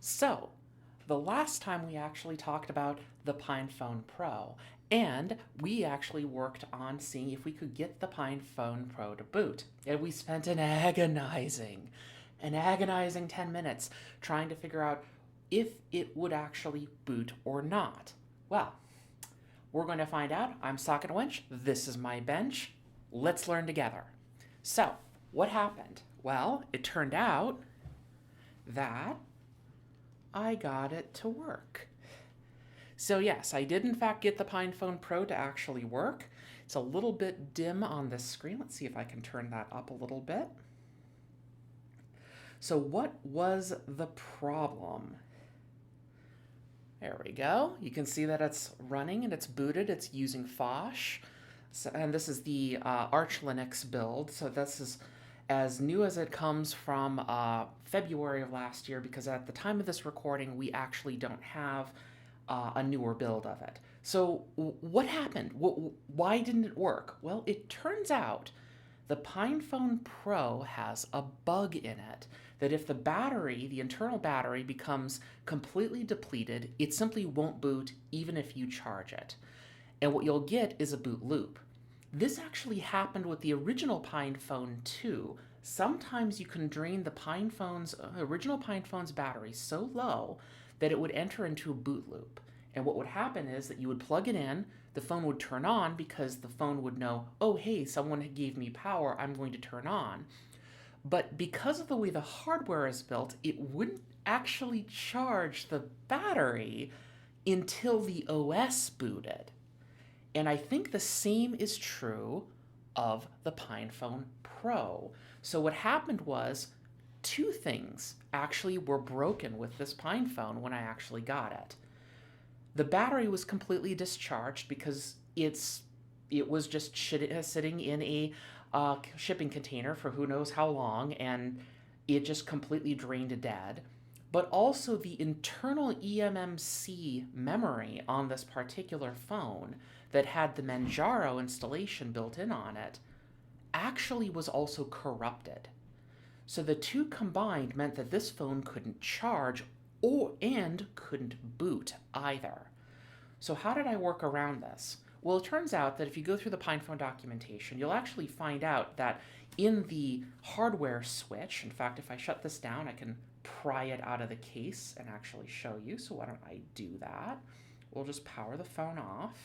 So, the last time we actually talked about the PinePhone Pro, and we actually worked on seeing if we could get the PinePhone Pro to boot. And we spent an agonizing 10 minutes trying to figure out if it would actually boot or not. Well, we're going to find out. I'm Socket Wench. This is my bench. Let's learn together. So, what happened? Well, it turned out that I got it to work. So yes, I did in fact get the PinePhone Pro to actually work. It's a little bit dim on this screen. Let's see if I can turn that up a little bit. So what was the problem? There we go. You can see that it's running and it's booted. It's using Phosh. So, and this is the Arch Linux build. So this is as new as it comes from February of last year, because at the time of this recording, we actually don't have a newer build of it. So what happened? Why didn't it work? Well, it turns out the PinePhone Pro has a bug in it that if the battery, the internal battery, becomes completely depleted, it simply won't boot even if you charge it. And what you'll get is a boot loop. This actually happened with the original PinePhone 2. Sometimes you can drain the original PinePhone's battery so low that it would enter into a boot loop. And what would happen is that you would plug it in, the phone would turn on because the phone would know, oh, hey, someone gave me power, I'm going to turn on. But because of the way the hardware is built, it wouldn't actually charge the battery until the OS booted. And I think the same is true of the PinePhone Pro. So what happened was two things actually were broken with this PinePhone when I actually got it. The battery was completely discharged because it was just sitting in a shipping container for who knows how long, and it just completely drained dead. But also the internal eMMC memory on this particular phone that had the Manjaro installation built in on it actually was also corrupted. So the two combined meant that this phone couldn't charge and couldn't boot either. So how did I work around this? Well, it turns out that if you go through the PinePhone documentation, you'll actually find out that in the hardware switch, in fact, if I shut this down, I can pry it out of the case and actually show you. So why don't I do that? We'll just power the phone off.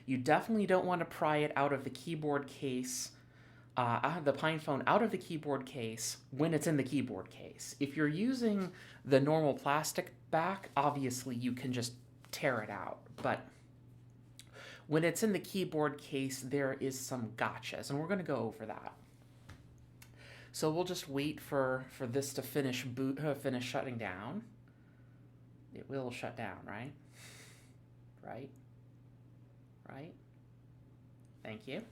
You definitely don't want to pry it out of the keyboard case, the PinePhone out of the keyboard case when it's in the keyboard case. If you're using the normal plastic back, obviously you can just tear it out. But when it's in the keyboard case, there is some gotchas, and we're going to go over that. So we'll just wait for this to finish shutting down. It will shut down, right? Right? Thank you.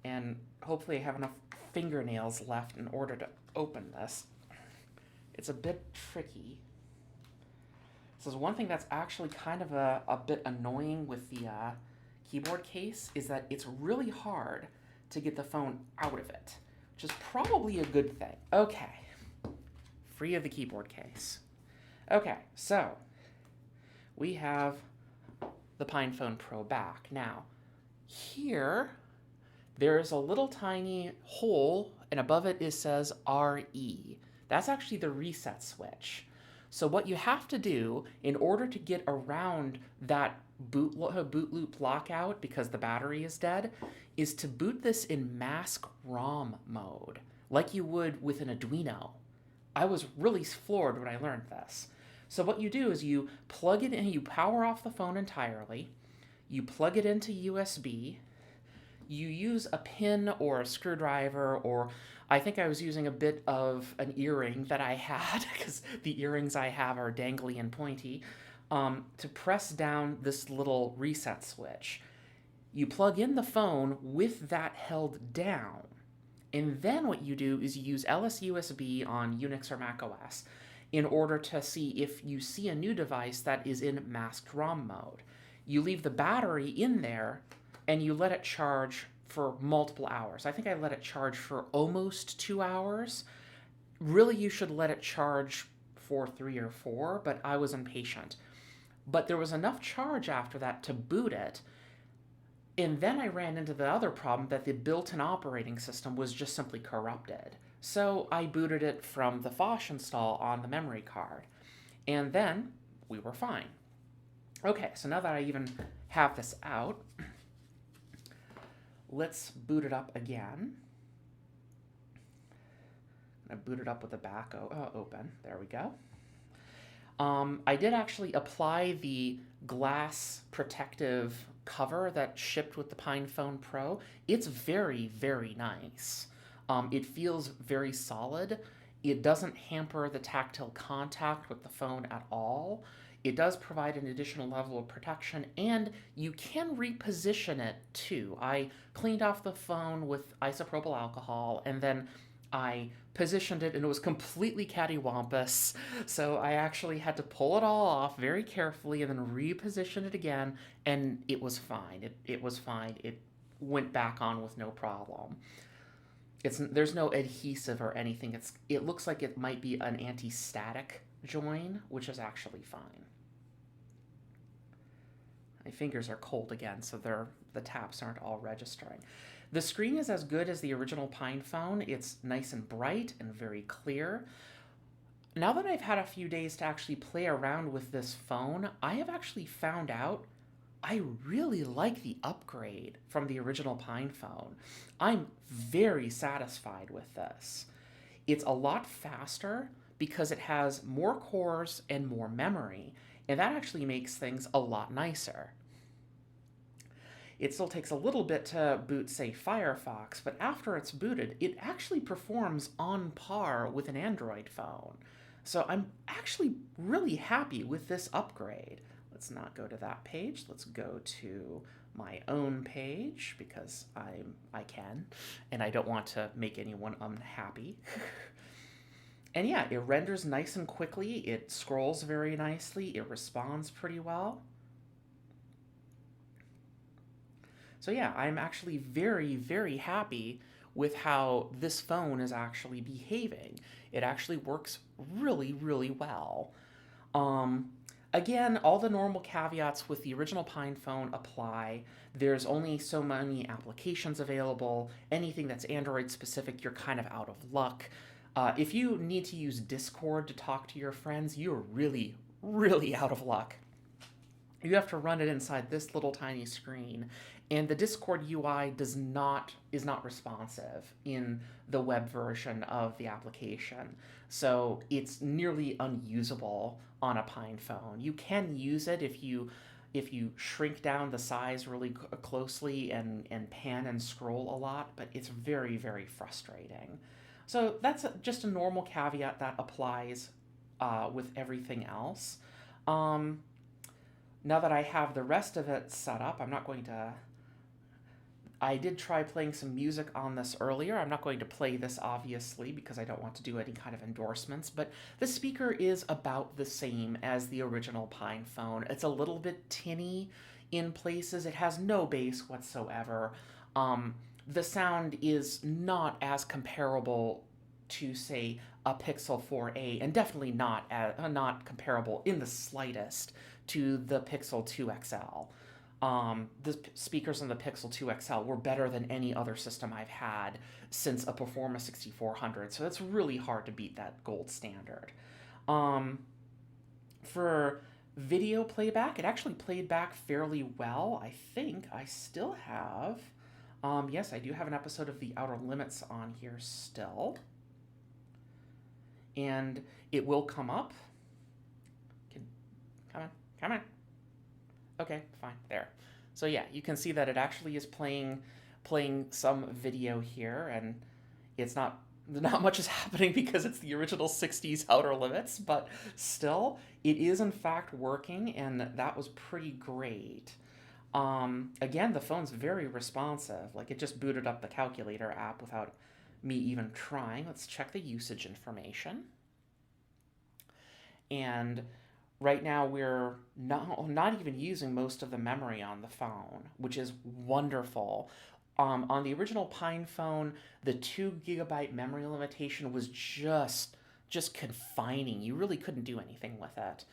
And hopefully I have enough fingernails left in order to open this. It's a bit tricky. So one thing that's actually kind of a bit annoying with the keyboard case is that it's really hard to get the phone out of it, which is probably a good thing. Okay, free of the keyboard case. Okay, so we have the PinePhone Pro back. Now, here, there's a little tiny hole, and above it says RE. That's actually the reset switch. So what you have to do in order to get around that boot loop lockout because the battery is dead is to boot this in mask ROM mode, like you would with an Arduino. I was really floored when I learned this. So what you do is you plug it in, you power off the phone entirely, you plug it into USB, you use a pin or a screwdriver, or I think I was using a bit of an earring that I had, because the earrings I have are dangly and pointy, to press down this little reset switch. You plug in the phone with that held down, and then what you do is you use LSUSB on Unix or Mac OS in order to see if you see a new device that is in masked ROM mode. You leave the battery in there, and you let it charge for multiple hours. I think I let it charge for almost 2 hours. Really, you should let it charge 4.3 or 4, but I was impatient. But there was enough charge after that to boot it. And then I ran into the other problem that the built-in operating system was just simply corrupted. So I booted it from the Phosh install on the memory card. And then we were fine. Okay, so now that I even have this out, let's boot it up again. I boot it up with the back open. There we go. I did actually apply the glass protective cover that shipped with the PinePhone Pro. It's very, very nice. It feels very solid. It doesn't hamper the tactile contact with the phone at all. It does provide an additional level of protection, and you can reposition it too. I cleaned off the phone with isopropyl alcohol, and then I positioned it, and it was completely cattywampus, so I actually had to pull it all off very carefully and then reposition it again, and it was fine. It was fine. It went back on with no problem. There's no adhesive or anything. It looks like it might be an anti-static join, which is actually fine. My fingers are cold again, so the taps aren't all registering. The screen is as good as the original PinePhone. It's nice and bright and very clear. Now that I've had a few days to actually play around with this phone, I have actually found out I really like the upgrade from the original PinePhone. I'm very satisfied with this. It's a lot faster because it has more cores and more memory, and that actually makes things a lot nicer. It still takes a little bit to boot, say, Firefox, but after it's booted, it actually performs on par with an Android phone. So I'm actually really happy with this upgrade. Let's not go to that page. Let's go to my own page because I can, and I don't want to make anyone unhappy. And yeah, it renders nice and quickly. It scrolls very nicely. It responds pretty well. So yeah, I'm actually very, very happy with how this phone is actually behaving. It actually works really, really well. Again, all the normal caveats with the original PinePhone apply. There's only so many applications available. Anything that's Android specific, you're kind of out of luck. If you need to use Discord to talk to your friends, you're really, really out of luck. You have to run it inside this little tiny screen, and the Discord UI is not responsive in the web version of the application. So it's nearly unusable on a PinePhone. You can use it if you shrink down the size really closely and pan and scroll a lot, but it's very, very frustrating. So that's just a normal caveat that applies with everything else. Now that I have the rest of it set up, I did try playing some music on this earlier. I'm not going to play this, obviously, because I don't want to do any kind of endorsements, but the speaker is about the same as the original PinePhone. It's a little bit tinny in places. It has no bass whatsoever. The sound is not as comparable to, say, a Pixel 4a, and definitely not comparable in the slightest to the Pixel 2 XL. The speakers on the Pixel 2 XL were better than any other system I've had since a Performa 6400, so it's really hard to beat that gold standard. For video playback, it actually played back fairly well. I think I still have, yes, I do have an episode of The Outer Limits on here still. And it will come up. Come on. Okay, fine, there. So yeah, you can see that it actually is playing some video here, and it's not much is happening because it's the original 60s Outer Limits, but still, it is in fact working, and that was pretty great. Again, the phone's very responsive. Like, it just booted up the calculator app without me even trying. Let's check the usage information. And right now we're not even using most of the memory on the phone, which is wonderful. On the original PinePhone, the 2 GB memory limitation was just just confining. You really couldn't do anything with it.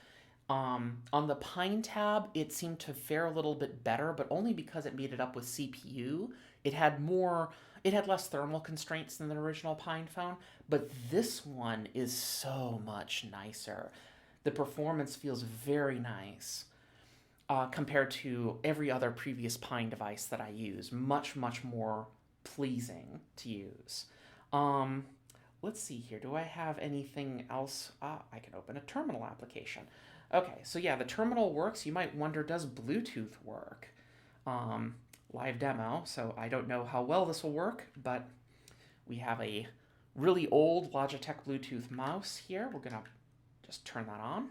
On the Pine tab, it seemed to fare a little bit better, but only because it made it up with CPU. It had less thermal constraints than the original PinePhone, but this one is so much nicer. The performance feels very nice compared to every other previous Pine device that I use. Much, much more pleasing to use. Um, let's see here. Do I have anything else? I can open a terminal application. Okay, so yeah, the terminal works. You might wonder, does Bluetooth work? Live demo, so I don't know how well this will work, but we have a really old Logitech Bluetooth mouse here. We're gonna just turn that on.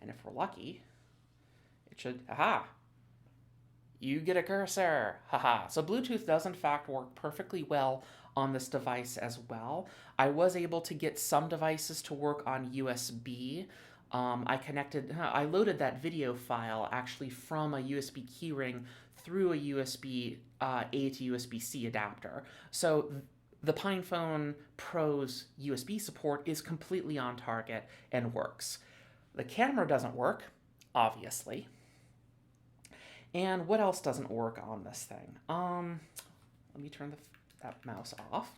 And if we're lucky, it should, aha, you get a cursor, haha. So Bluetooth does in fact work perfectly well on this device as well. I was able to get some devices to work on USB. I loaded that video file actually from a USB keyring through a USB A to USB-C adapter. So the PinePhone Pro's USB support is completely on target and works. The camera doesn't work, obviously. And what else doesn't work on this thing? Let me turn that mouse off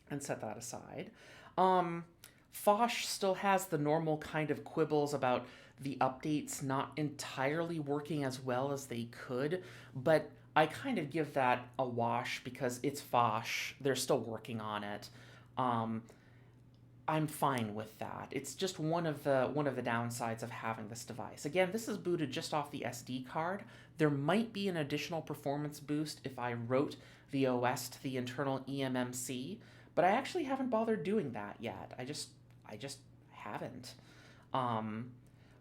and set that aside. Phosh still has the normal kind of quibbles about the updates not entirely working as well as they could, but I kind of give that a wash because it's Phosh. They're still working on it. I'm fine with that. It's just one of the downsides of having this device. Again, this is booted just off the SD card. There might be an additional performance boost if I wrote the OS to the internal eMMC, but I actually haven't bothered doing that yet. I just haven't.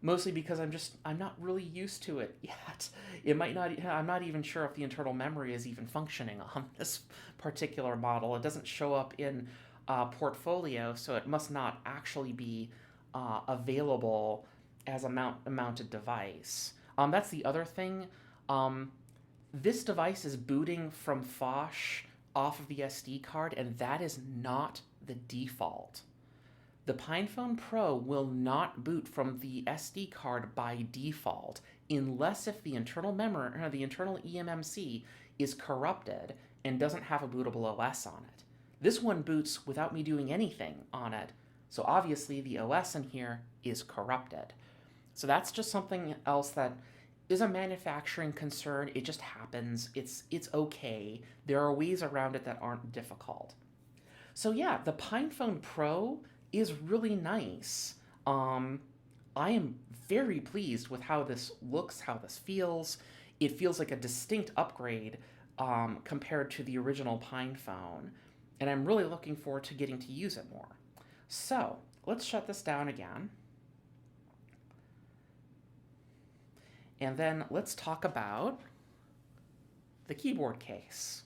Mostly because I'm not really used to it yet. I'm not even sure if the internal memory is even functioning on this particular model. It doesn't show up in portfolio, so it must not actually be available as a mounted device. That's the other thing. This device is booting from Phosh off of the SD card, and that is not the default. The PinePhone Pro will not boot from the SD card by default unless if the internal memory or the internal eMMC is corrupted and doesn't have a bootable OS on it. This one boots without me doing anything on it, so obviously the OS in here is corrupted. So that's just something else that is a manufacturing concern. It just happens. It's okay. There are ways around it that aren't difficult. So yeah, the PinePhone Pro is really nice. I am very pleased with how this looks, how this feels. It feels like a distinct upgrade compared to the original PinePhone, and I'm really looking forward to getting to use it more. So let's shut this down again. And then let's talk about the keyboard case.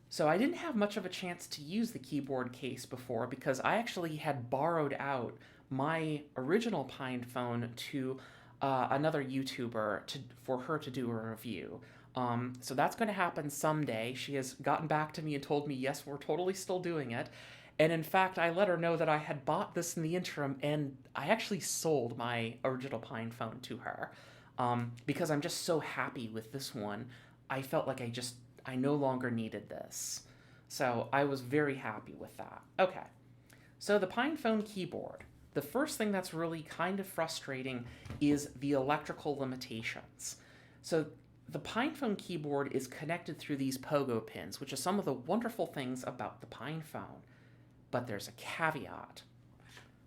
So I didn't have much of a chance to use the keyboard case before because I actually had borrowed out my original PinePhone to another YouTuber for her to do a review. So that's going to happen someday. She has gotten back to me and told me, yes, we're totally still doing it. And in fact, I let her know that I had bought this in the interim, and I actually sold my original PinePhone to her because I'm just so happy with this one. I felt like I no longer needed this. So I was very happy with that. Okay, so the PinePhone keyboard. The first thing that's really kind of frustrating is the electrical limitations. So the PinePhone keyboard is connected through these pogo pins, which is some of the wonderful things about the PinePhone. But there's a caveat.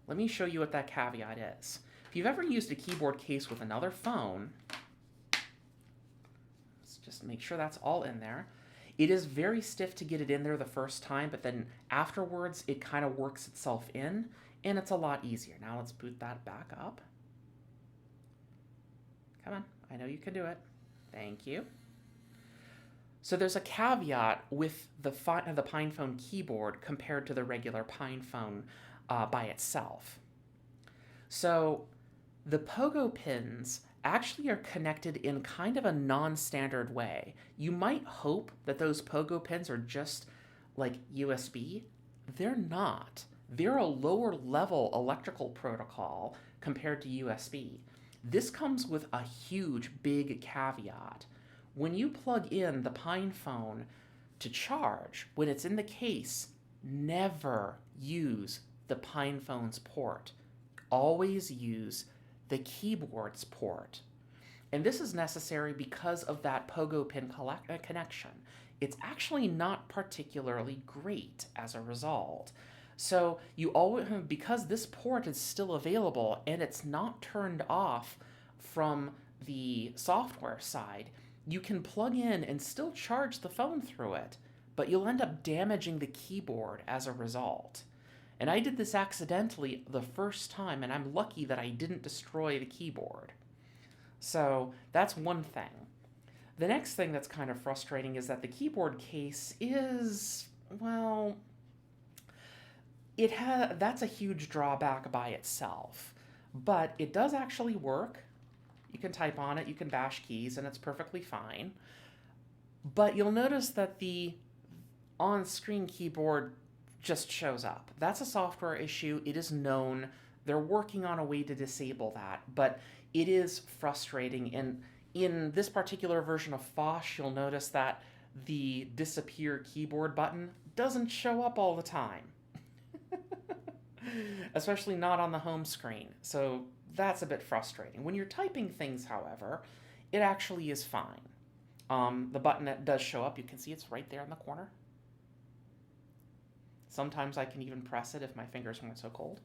Let me show you what that caveat is. If you've ever used a keyboard case with another phone, let's just make sure that's all in there. It is very stiff to get it in there the first time, but then afterwards it kind of works itself in, and it's a lot easier. Now let's boot that back up. Come on, I know you can do it. Thank you. So there's a caveat with the PinePhone keyboard compared to the regular PinePhone by itself. So the pogo pins actually are connected in kind of a non-standard way. You might hope that those pogo pins are just like USB. they're not. They're a lower level electrical protocol compared to USB. This comes with a huge, big caveat. When you plug in the PinePhone to charge, when it's in the case, never use the PinePhone's port. Always use the keyboard's port. And this is necessary because of that pogo pin connection. It's actually not particularly great as a result. So you always, because this port is still available and it's not turned off from the software side, you can plug in and still charge the phone through it, but you'll end up damaging the keyboard as a result. And I did this accidentally the first time, and I'm lucky that I didn't destroy the keyboard. So that's one thing. The next thing that's kind of frustrating is that the keyboard case is, well, that's a huge drawback by itself. But it does actually work. You can type on it, you can bash keys, and it's perfectly fine. But you'll notice that the on-screen keyboard just shows up. That's a software issue. It is known. They're working on a way to disable that, but it is frustrating. And in this particular version of Phosh, you'll notice that the disappear keyboard button doesn't show up all the time, especially not on the home screen. So that's a bit frustrating. When you're typing things, however, it actually is fine. The button that does show up, you can see it's right there in the corner. Sometimes I can even press it if my fingers weren't so cold.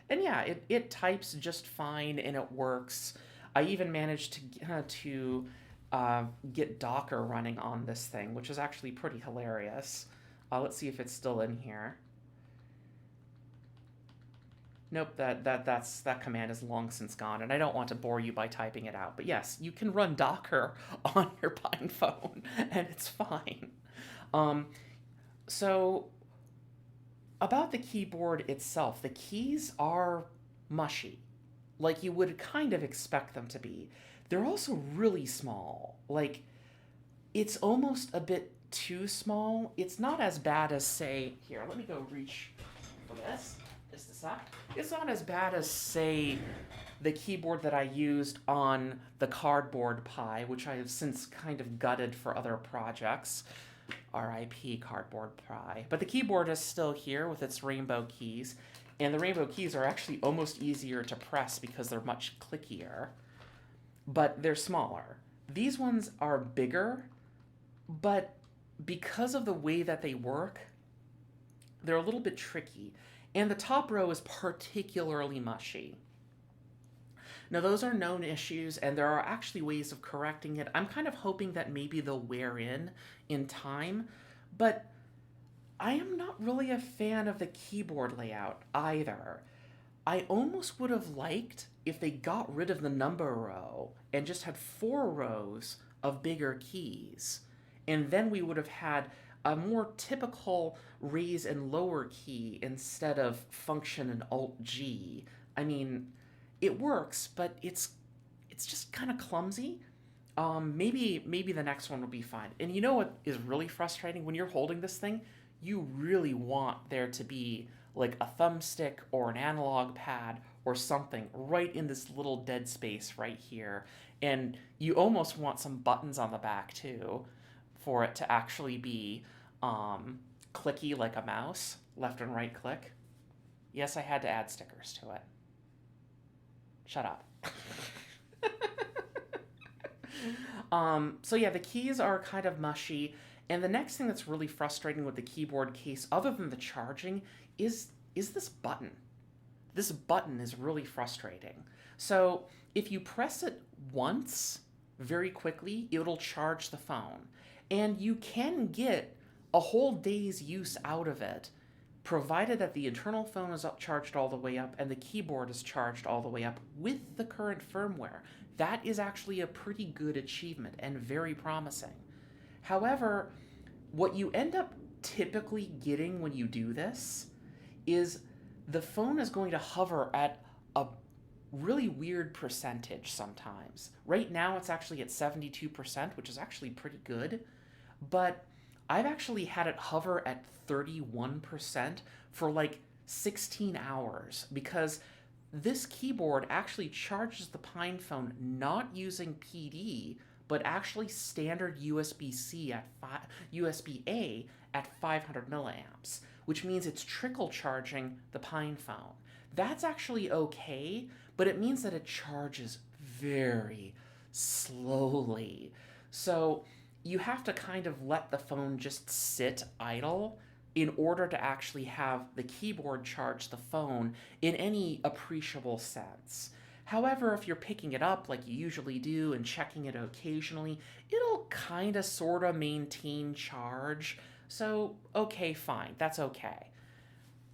And yeah, it types just fine and it works. I even managed to get Docker running on this thing, which is actually pretty hilarious. Let's see if it's still in here. Nope, that command is long since gone, and I don't want to bore you by typing it out. But yes, you can run Docker on your PinePhone, and it's fine. So about the keyboard itself, the keys are mushy, like you would kind of expect them to be. They're also really small. Like, it's almost a bit too small. It's not as bad as, say, here, let me go reach for this. Just a sec. It's not as bad as, say, the keyboard that I used on the Cardboard Pi, which I have since kind of gutted for other projects. R.I.P. Cardboard Pi. But the keyboard is still here with its rainbow keys, and the rainbow keys are actually almost easier to press because they're much clickier, but they're smaller. These ones are bigger, but because of the way that they work, they're a little bit tricky, and the top row is particularly mushy. Now, those are known issues, and there are actually ways of correcting it. I'm kind of hoping that maybe they'll wear in time, but I am not really a fan of the keyboard layout either. I almost would have liked if they got rid of the number row and just had 4 rows of bigger keys, and then we would have had a more typical raise and lower key instead of Function and Alt-G. I mean, it works, but it's just kind of clumsy. Maybe the next one will be fine. And you know what is really frustrating? When you're holding this thing, you really want there to be like a thumbstick or an analog pad or something right in this little dead space right here. And you almost want some buttons on the back too for it to actually be clicky like a mouse, left and right click. Yes, I had to add stickers to it. Shut up. So yeah, the keys are kind of mushy, and the next thing that's really frustrating with the keyboard case, other than the charging, is this button. This button is really frustrating. So if you press it once, very quickly, it'll charge the phone. And you can get a whole day's use out of it, provided that the internal phone is charged all the way up and the keyboard is charged all the way up with the current firmware. That is actually a pretty good achievement and very promising. However, what you end up typically getting when you do this is the phone is going to hover at a really weird percentage sometimes. Right now it's actually at 72%, which is actually pretty good, but I've actually had it hover at 31% for like 16 hours because this keyboard actually charges the PinePhone not using PD, but actually standard USB-C at USB-A at 500 milliamps, which means it's trickle charging the PinePhone. That's actually okay, but it means that it charges very slowly. So you have to kind of let the phone just sit idle in order to actually have the keyboard charge the phone in any appreciable sense. However, if you're picking it up like you usually do and checking it occasionally, it'll kind of sort of maintain charge. So, okay, fine, that's okay.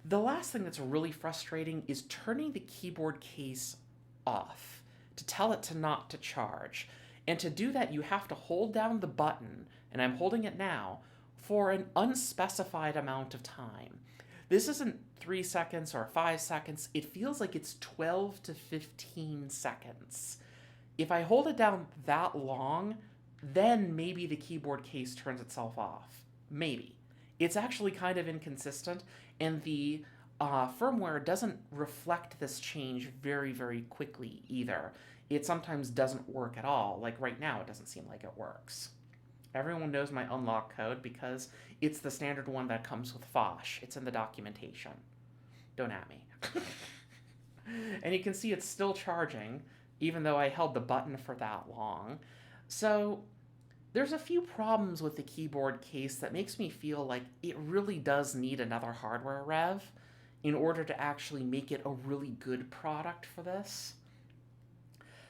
The last thing that's really frustrating is turning the keyboard case off to tell it to not to charge. And to do that, you have to hold down the button, and I'm holding it now, for an unspecified amount of time. This isn't 3 seconds or 5 seconds. It feels like it's 12 to 15 seconds. If I hold it down that long, then maybe the keyboard case turns itself off. Maybe. It's actually kind of inconsistent, and the firmware doesn't reflect this change very, very quickly either. It sometimes doesn't work at all. Like right now, it doesn't seem like it works. Everyone knows my unlock code because it's the standard one that comes with Phosh. It's in the documentation. Don't at me. And you can see it's still charging, even though I held the button for that long. So there's a few problems with the keyboard case that makes me feel like it really does need another hardware rev in order to actually make it a really good product for this.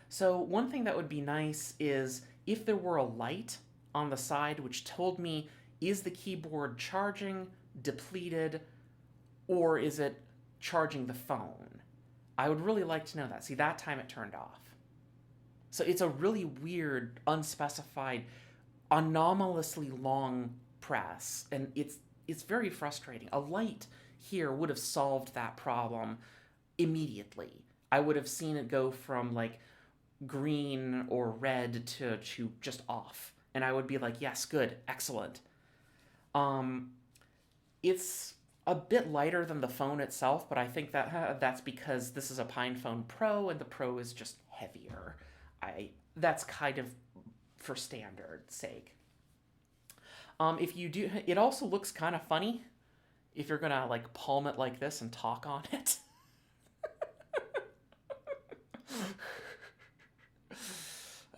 So one thing that would be nice is if there were a light on the side which told me, is the keyboard charging, depleted, or is it charging the phone? I would really like to know that. See, that time it turned off. So it's a really weird, unspecified, anomalously long press, and it's very frustrating. A light here would have solved that problem immediately. I would have seen it go from like green or red to just off, and I would be like, yes, good, excellent. It's a bit lighter than the phone itself, but I think that that's because this is a PinePhone Pro and the Pro is just heavier. That's kind of for standard sake. If you do, it also looks kind of funny if you're gonna like palm it like this and talk on it.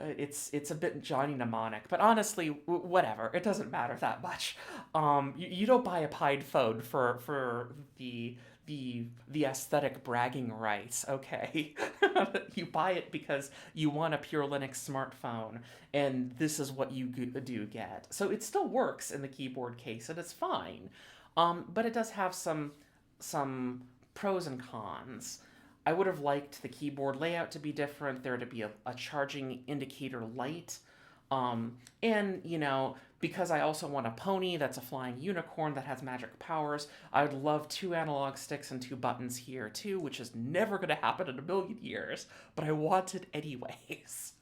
It's a bit Johnny mnemonic, but honestly, whatever. It doesn't matter that much. You don't buy a PinePhone for the aesthetic bragging rights, okay? You buy it because you want a pure Linux smartphone, and this is what you do get. So it still works in the keyboard case, and it's fine. But it does have some pros and cons. I would have liked the keyboard layout to be different, there to be a charging indicator light. And, you know, because I also want a pony that's a flying unicorn that has magic powers, I would love 2 analog sticks and 2 buttons here too, which is never going to happen in a million years, but I want it anyways.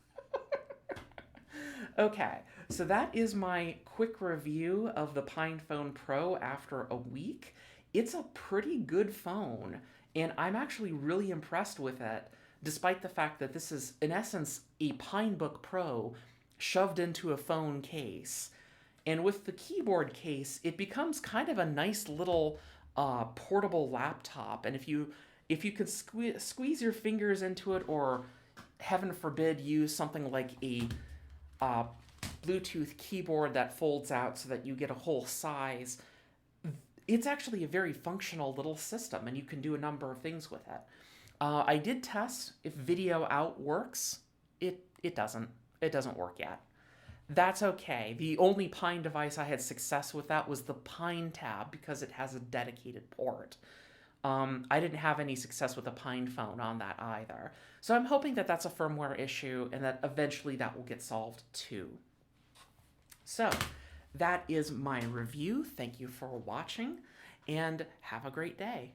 Okay, so that is my quick review of the PinePhone Pro after a week. It's a pretty good phone, and I'm actually really impressed with it, despite the fact that this is, in essence, a Pinebook Pro shoved into a phone case. And with the keyboard case, it becomes kind of a nice little portable laptop. And if you could squeeze your fingers into it, or heaven forbid, use something like a Bluetooth keyboard that folds out so that you get a whole size, it's actually a very functional little system, and you can do a number of things with it. I did test if video out works. It doesn't. It doesn't work yet. That's okay. The only Pine device I had success with that was the Pine Tab, because it has a dedicated port. I didn't have any success with the PinePhone on that either. So I'm hoping that that's a firmware issue and that eventually that will get solved too. So that is my review. Thank you for watching, and have a great day.